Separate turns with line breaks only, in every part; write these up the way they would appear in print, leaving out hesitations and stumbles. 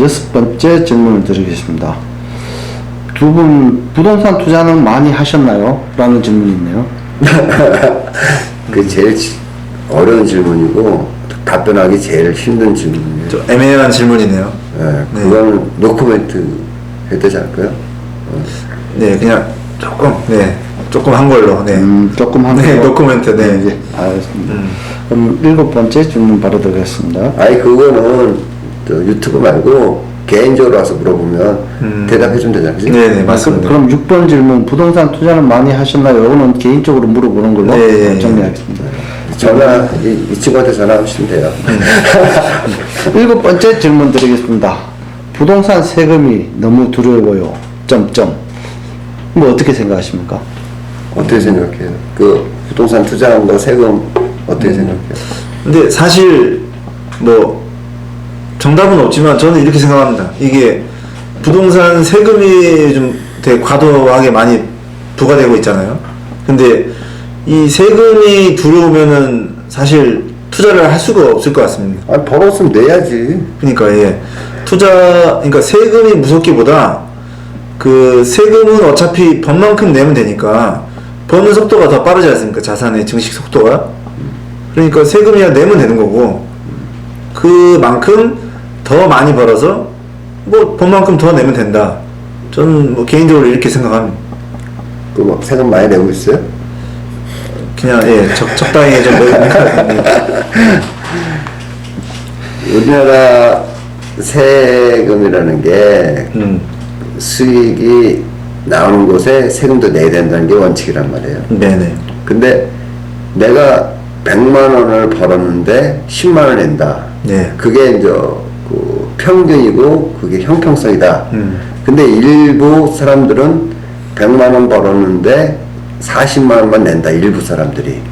6번째 질문을 드리겠습니다. 두 분 부동산 투자는 많이 하셨나요? 라는 질문이 있네요.
그 제일 어려운 질문이고 답변하기 제일 힘든 질문이에요.
좀 애매한 질문이네요.
네, 그거는 노코멘트 해도 되지 않을까요?
네, 그냥 조금 한 걸로. 네.
조금 한
네,
걸로.
노코멘트. 네.
네, 알겠습니다. 그럼 7번째 질문 바로 드리겠습니다.
아니 그거는 저 유튜브 말고 개인적으로 와서 물어보면 대답해 주면 되잖아요. 그치?
네, 맞습니다.
그럼 6번 질문 부동산 투자는 많이 하셨나요? 이거는 개인적으로 물어보는 걸로
네,
정리하겠습니다.
전화 이 친구한테 전화하시면 돼요.
7번째 질문 드리겠습니다. 부동산 세금이 너무 두려워요. 뭐 어떻게 생각하십니까?
어떻게 생각해요? 그 부동산 투자한 거 세금 어떻게 생각해요?
근데 사실 뭐 정답은 없지만 저는 이렇게 생각합니다. 이게 부동산 세금이 좀 되게 과도하게 많이 부과되고 있잖아요. 근데 이 세금이 들어오면은 사실 투자를 할 수가 없을 것 같습니다.
아니 벌었으면 내야지.
그러니까 그러니까 세금이 무섭기보다 그 세금은 어차피 번만큼 내면 되니까 버는 속도가 더 빠르지 않습니까? 자산의 증식 속도가. 그러니까 세금이야 내면 되는 거고 그만큼 더 많이 벌어서 뭐 번만큼 더 내면 된다. 저는 뭐 개인적으로 이렇게 생각합니다.
그 뭐 세금 많이 내고 있어요?
그냥 적당히 좀 내면 됩니다.
우리나라 세금이라는 게 수익이 나오는 곳에 세금도 내야 된다는 게 원칙이란 말이에요.
네네.
근데 내가 100만 원을 벌었는데 10만 원 낸다.
네.
그게 이제 그 평균이고 그게 형평성이다. 근데 일부 사람들은 100만 원 벌었는데 40만 원만 낸다. 일부 사람들이.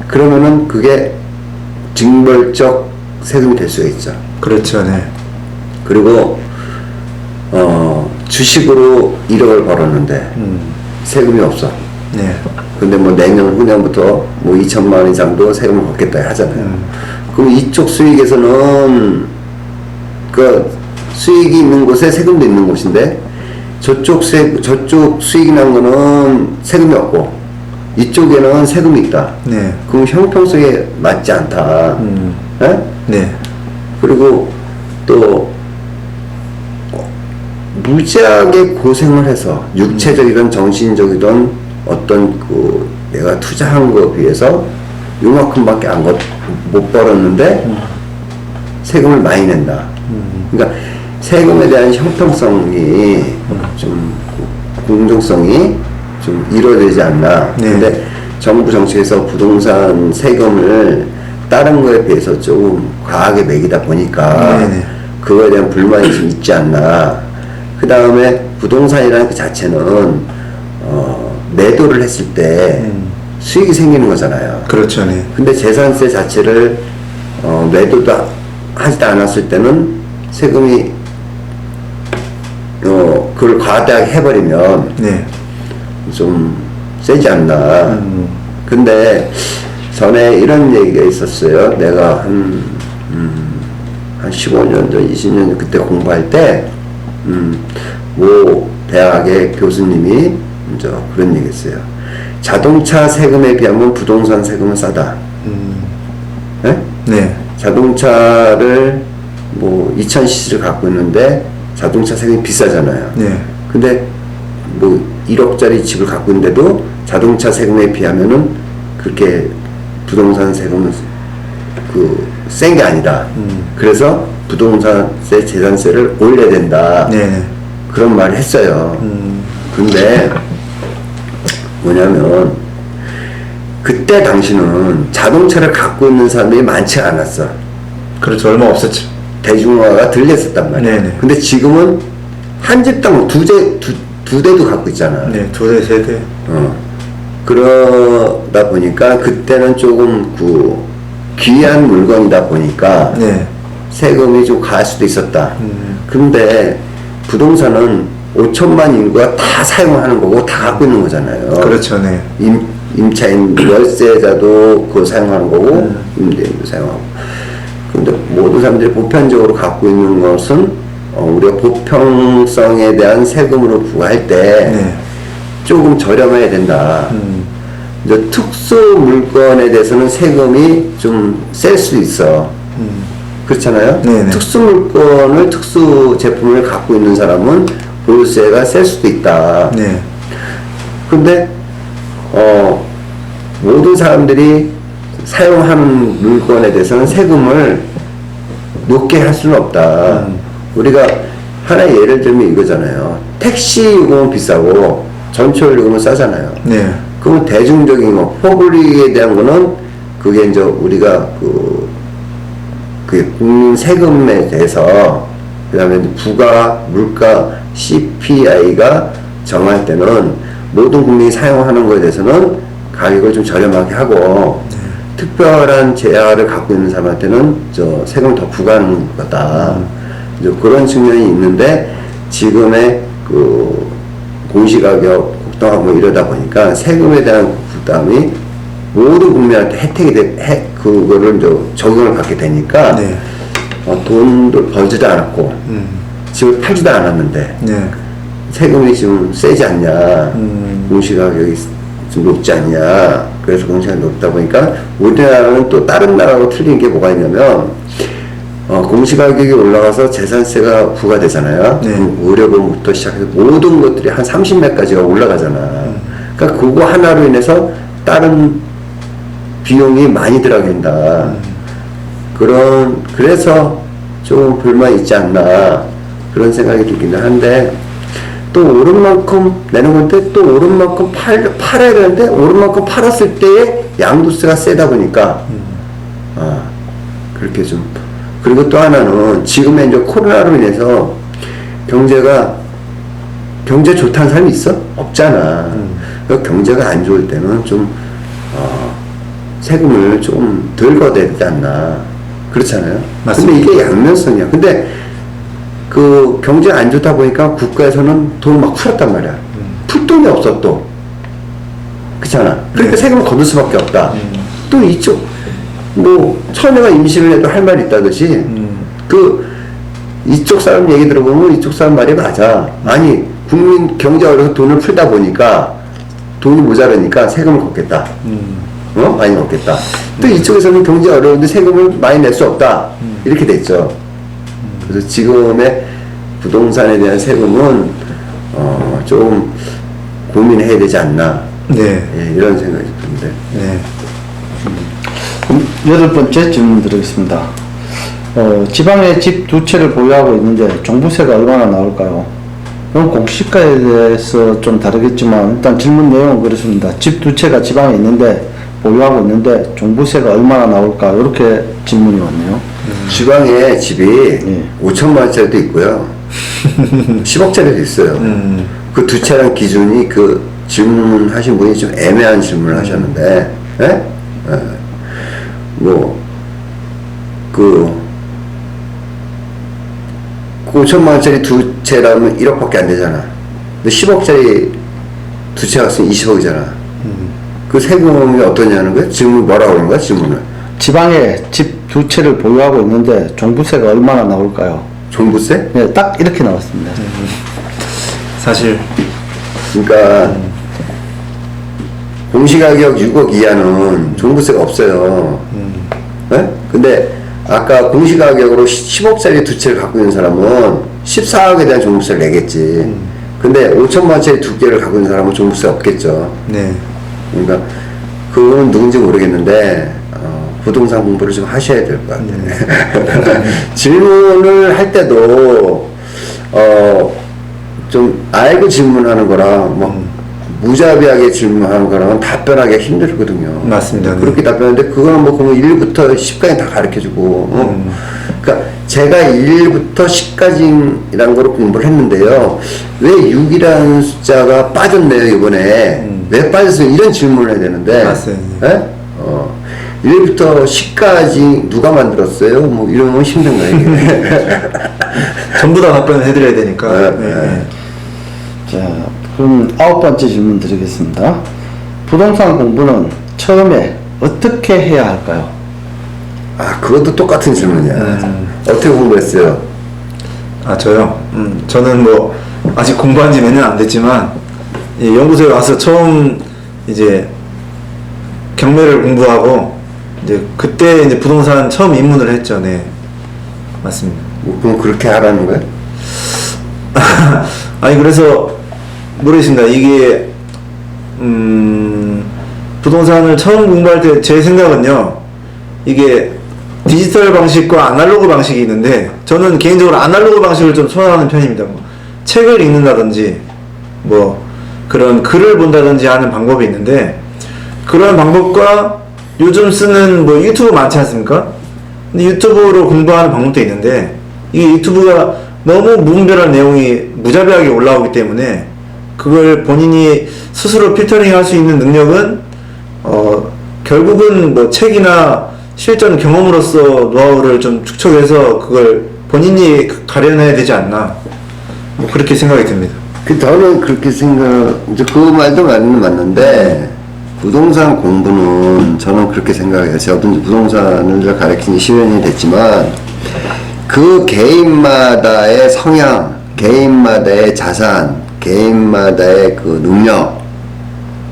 그러면은 그게 징벌적 세금이 될 수가 있죠.
그렇죠. 네.
그리고 주식으로 1억을 벌었는데 세금이 없어.
네.
근데 뭐 내년 후년부터 뭐 2천만 원 이상도 세금을 걷겠다 하잖아요. 그럼 이쪽 수익에서는 그 수익이 있는 곳에 세금도 있는 곳인데 저쪽 수익이 난 거는 세금이 없고 이쪽에는 세금이 있다.
네.
그럼 형평성에 맞지 않다. 네?
네.
그리고 또 무지하게 고생을 해서 육체적이든 정신적이든 어떤 그 내가 투자한 거에 비해서 요만큼밖에 못 벌었는데 세금을 많이 낸다. 그러니까 세금에 대한 형평성이 좀 공정성이 좀 이루어지지 않나.
네.
근데 정부 정책에서 부동산 세금을 다른 거에 비해서 좀 과하게 매기다 보니까
네네.
그거에 대한 불만이 좀 있지 않나. 그 다음에 부동산이라는 그 자체는 매도를 했을 때 수익이 생기는 거잖아요.
그렇죠. 네.
근데 재산세 자체를 매도도 하지도 않았을 때는 세금이 그걸 과다하게 해버리면
네.
좀 세지 않나. 근데 전에 이런 얘기가 있었어요. 내가 한 15년 전, 20년 전 그때 공부할 때, 모 대학의 교수님이 이제 그런 얘기 했어요. 자동차 세금에 비하면 부동산 세금은 싸다. 네?
네.
자동차를 뭐 2000cc를 갖고 있는데 자동차 세금이 비싸잖아요.
네.
근데 뭐 1억짜리 집을 갖고 있는데도 자동차 세금에 비하면은 그렇게 부동산 세금은 센 게 아니다. 그래서 부동산세 재산세를 올려야 된다.
네.
그런 말을 했어요. 근데 뭐냐면 그때 당시는 자동차를 갖고 있는 사람들이 많지 않았어.
그렇죠. 얼마 없었죠.
대중화가 덜 됐었단 말이야.
네네.
근데 지금은 한 집당 두 대도 갖고 있잖아.
네. 2대, 3대.
그러다 보니까 그때는 조금 귀한 물건이다 보니까
네.
세금이 좀 가할 수도 있었다. 근데 부동산은 5천만 인구가 다 사용하는 거고 다 갖고 있는 거잖아요.
그렇죠. 네.
임차인 월세자도 그거 사용하는 거고 임대인도 사용하고. 근데 모든 사람들이 보편적으로 갖고 있는 것은 우리가 보편성에 대한 세금으로 부과할 때
네.
조금 저렴해야 된다. 이제 특수 물건에 대해서는 세금이 좀 셀 수 있어. 그렇잖아요.
네네.
특수 물건을 특수 제품을 갖고 있는 사람은 보유세가 셀 수도 있다.
네.
근데 모든 사람들이 사용하는 물건에 대해서는 세금을 높게 할 수는 없다. 우리가 하나의 예를 들면 이거잖아요. 택시 요금은 비싸고 전철 요금은 싸잖아요.
네.
그러면 대중적인 거, 퍼블릭에 대한 거는 그게 이제 우리가 그 국민 세금에 대해서 그다음에 부가, 물가, CPI가 정할 때는 모든 국민이 사용하는 것에 대해서는 가격을 좀 저렴하게 하고 특별한 재화를 갖고 있는 사람한테는 저 세금을 더 부과하는 거다. 이제 그런 측면이 있는데 지금의 그 공시가격 폭등하고 이러다 보니까 세금에 대한 부담이 모든 국민한테 혜택이 그거를 이제 적용을 받게 되니까
네.
돈도 벌지도 않았고 집을 팔지도 않았는데
네.
세금이 지금 세지 않냐, 공시가격이 좀 높지 않냐, 그래서 공시가격이 높다 보니까 우리나라는 또 다른 나라하고 틀린 게 뭐가 있냐면 공시가격이 올라가서 재산세가 부과되잖아요.
네.
의료보험부터 시작해서 모든 것들이 한 30몇 가지가 올라가잖아. 그러니까 그거 하나로 인해서 다른 비용이 많이 들어간다. 그래서 좀 불만이 있지 않나 그런 생각이 들기는 한데 또 오른 만큼 내는 건데 또 오른 만큼 팔아야 되는데 오른 만큼 팔았을 때의 양도세가 세다 보니까 그렇게 좀. 그리고 또 하나는 지금의 이제 코로나로 인해서 경제 좋다는 사람이 있어? 없잖아. 그러니까 경제가 안 좋을 때는 좀 세금을 좀 덜 걷어야 되지 않나. 그렇잖아요.
맞습니다.
근데 이게 양면성이야. 근데 그 경제가 안 좋다 보니까 국가에서는 돈을 막 풀었단 말이야. 풀 돈이 없어 또. 그렇잖아. 그러니까
네.
세금을 거둘 수밖에 없다. 또 이쪽 뭐 처녀가 임신을 해도 할 말이 있다듯이 그 이쪽 사람 얘기 들어보면 이쪽 사람 말이 맞아. 아니 국민 경제가 어려서 돈을 풀다 보니까 돈이 모자라니까 세금을 걷겠다. 많이 걷겠다. 또 이쪽에서는 경제가 어려운데 세금을 많이 낼 수 없다. 이렇게 됐죠. 그래서 지금의 부동산에 대한 세금은 좀 고민해야 되지 않나.
네.
예, 이런 생각이 드는데.
네.
그럼 8번째 질문 드리겠습니다. 지방에 집 2채를 보유하고 있는데 종부세가 얼마나 나올까요? 이건 공시가에 대해서 좀 다르겠지만 일단 질문 내용은 그렇습니다. 집 2채가 지방에 있는데 보유하고 있는데 종부세가 얼마나 나올까? 이렇게 질문이 왔네요.
지방에 집이
예.
5천만 원짜리도 있고요. 10억짜리도 있어요. 그 두 채랑 기준이 그 질문하신 분이 좀 애매한 질문을 하셨는데, 예? 예. 그 5천만 원짜리 두 채라면 1억밖에 안 되잖아. 근데 10억짜리 두 채 갔으면 20억이잖아. 그 세금이 어떠냐는 거야? 질문 뭐라고 그런 거야? 질문을.
지방에 집 2채를 보유하고 있는데 종부세가 얼마나 나올까요?
종부세?
네, 딱 이렇게 나왔습니다.
사실
그러니까 공시가격 6억 이하는 종부세가 없어요. 네? 근데 아까 공시가격으로 10억짜리 두 채를 갖고 있는 사람은 14억에 대한 종부세를 내겠지. 근데 5천만 원짜리 두 개를 갖고 있는 사람은 종부세 없겠죠.
네.
그러니까 그건 누군지 모르겠는데 부동산 공부를 좀 하셔야 될 것 같아요. 질문을 할 때도 좀 알고 질문하는 거랑 뭐 무자비하게 질문하는 거랑은 답변하기가 힘들거든요.
맞습니다.
그렇게 답변하는데 그거는 뭐 그러면 1부터 10까지 다 가르쳐주고 그러니까 제가 1부터 10까지라는 거를 공부를 했는데요. 왜 6이라는 숫자가 빠졌네요 이번에. 왜 빠졌어요? 이런 질문을 해야 되는데
맞습니다.
예? 1부터 10까지 누가 만들었어요? 뭐 이러면 힘든 거예요 이게.
전부 다 답변을 해드려야 되니까.
네,
네.
네.
자, 그럼 9번째 질문 드리겠습니다. 부동산 공부는 처음에 어떻게 해야 할까요?
아 그것도 똑같은 질문이야. 어떻게 공부했어요?
아, 저요? 저는 뭐 아직 공부한 지 몇 년 안 됐지만 예, 연구소에 와서 처음 이제 경매를 공부하고 이제 그때 이제 부동산 처음 입문을 했죠. 네, 맞습니다.
뭐 그럼 그렇게 하라는 거야?
아니 그래서 모르겠습니다. 이게 부동산을 처음 공부할 때 제 생각은요, 이게 디지털 방식과 아날로그 방식이 있는데 저는 개인적으로 아날로그 방식을 좀 선호하는 편입니다. 뭐 책을 읽는다든지 뭐 그런 글을 본다든지 하는 방법이 있는데, 그런 방법과 요즘 쓰는 뭐 유튜브 많지 않습니까? 근데 유튜브로 공부하는 방법도 있는데, 이게 유튜브가 너무 무분별한 내용이 무자비하게 올라오기 때문에 그걸 본인이 스스로 필터링 할 수 있는 능력은 결국은 뭐 책이나 실전 경험으로서 노하우를 좀 축적해서 그걸 본인이 가려내야 되지 않나, 뭐 그렇게 생각이 듭니다.
저는 그렇게 이제 그 말도 맞는데, 부동산 공부는 저는 그렇게 생각해요. 저도 이제 부동산을 가르친 지 10년이 됐지만, 그 개인마다의 성향, 개인마다의 자산, 개인마다의 그 능력,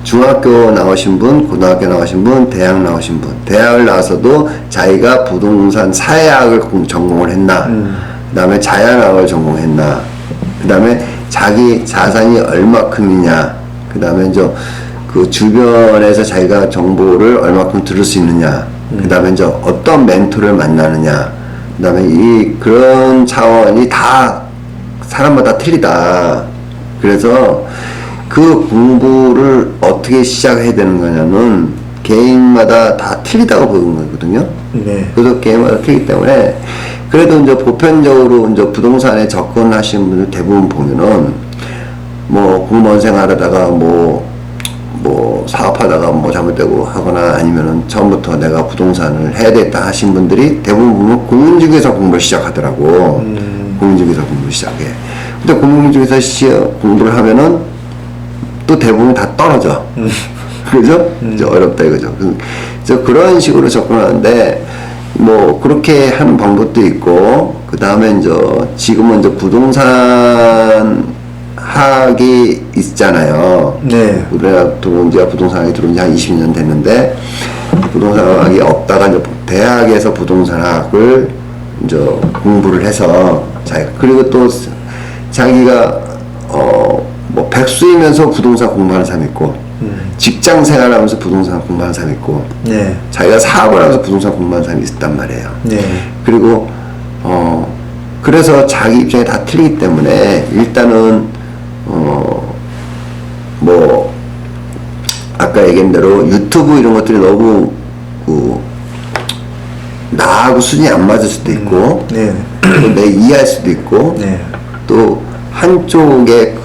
중학교 나오신 분, 고등학교 나오신 분, 대학 나오신 분, 대학을 나와서도 자기가 부동산 사회학을 전공을 했나, 그 다음에 자연학을 전공했나, 그 다음에 자기 자산이 얼마큼이냐, 그 다음에 이제 그 주변에서 자기가 정보를 얼마큼 들을 수 있느냐, 그 다음에 이제 어떤 멘토를 만나느냐, 그 다음에 그런 차원이 다 사람마다 틀리다. 그래서 그 공부를 어떻게 시작해야 되는 거냐면 개인마다 다 틀리다고 보는 거거든요.
네.
그래서 개인마다 틀리기 때문에, 그래도 이제 보편적으로 이제 부동산에 접근하시는 분들 대부분 보면은 뭐 공무원 생활하다가 뭐 사업하다가 뭐 잘못되고 하거나, 아니면은 처음부터 내가 부동산을 해야 되겠다 하신 분들이 대부분 보면 공인중개사 공부를 시작하더라고. 공인중개사 공부를 시작해. 근데 공인중개사 공부를 하면은 또 대부분 다 떨어져. 그죠? 이제 어렵다 이거죠. 그래서 그런 식으로 접근하는데, 뭐 그렇게 하는 방법도 있고, 그 다음에 이제 지금은 이제 부동산 학이 있잖아요.
네.
우리가 들어온 지가 부동산학이 들어온 지 한 20년 됐는데, 부동산학이 없다가 이제 대학에서 부동산학을 이제 공부를 해서 그리고 또 자기가 뭐 백수이면서 부동산 공부하는 사람이 있고, 직장 생활하면서 부동산 공부하는 사람이 있고,
네.
자기가 사업을 하면서 부동산 공부하는 사람이 있단 말이에요.
네.
그리고 그래서 자기 입장이 다 틀리기 때문에 일단은 뭐 아까 얘기한 대로 유튜브 이런 것들이 너무 나하고 수준이 안 맞을 수도 있고,
네.
또 내 이해할 수도 있고,
네.
또 한쪽에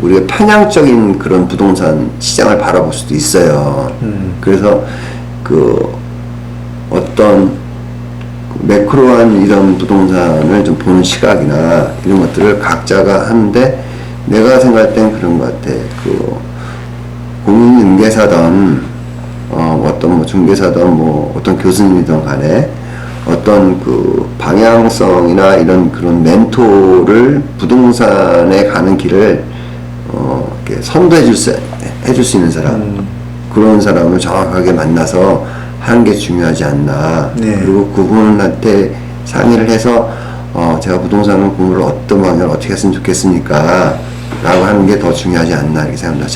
우리가 편향적인 그런 부동산 시장을 바라볼 수도 있어요. 그래서 어떤 매크로한 이런 부동산을 좀 보는 시각이나 이런 것들을 각자가 하는데, 내가 생각할 땐 그런 것 같아. 공인중개사든 어떤 뭐 중개사든 뭐 어떤 교수님이든 간에 어떤 방향성이나 이런 그런 멘토를 부동산에 가는 길을 이렇게 선도해 해줄 수 있는 사람, 그런 사람을 정확하게 만나서 하는 게 중요하지 않나.
네.
그리고 그분한테 상의를 해서 제가 부동산 공부를 어떤 방향을 어떻게 했으면 좋겠습니까? 라고 하는 게 더 중요하지 않나 이렇게 생각합니다.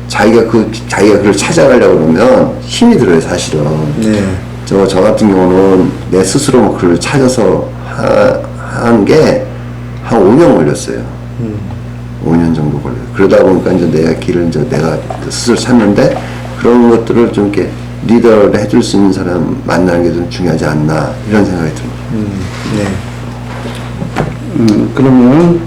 자기가 그걸 찾아가려고 그러면 힘이 들어요, 사실은.
네.
저 같은 경우는 내 스스로 그걸 찾아서 하는 게 한 5년 걸렸어요. 5년 정도 걸려요. 그러다 보니까 이제 내 길을 내가 스스로 찾는데, 그런 것들을 좀 이렇게 리더를 해줄 수 있는 사람 만나는 게 좀 중요하지 않나 이런 생각이 듭니다.
네.
그러면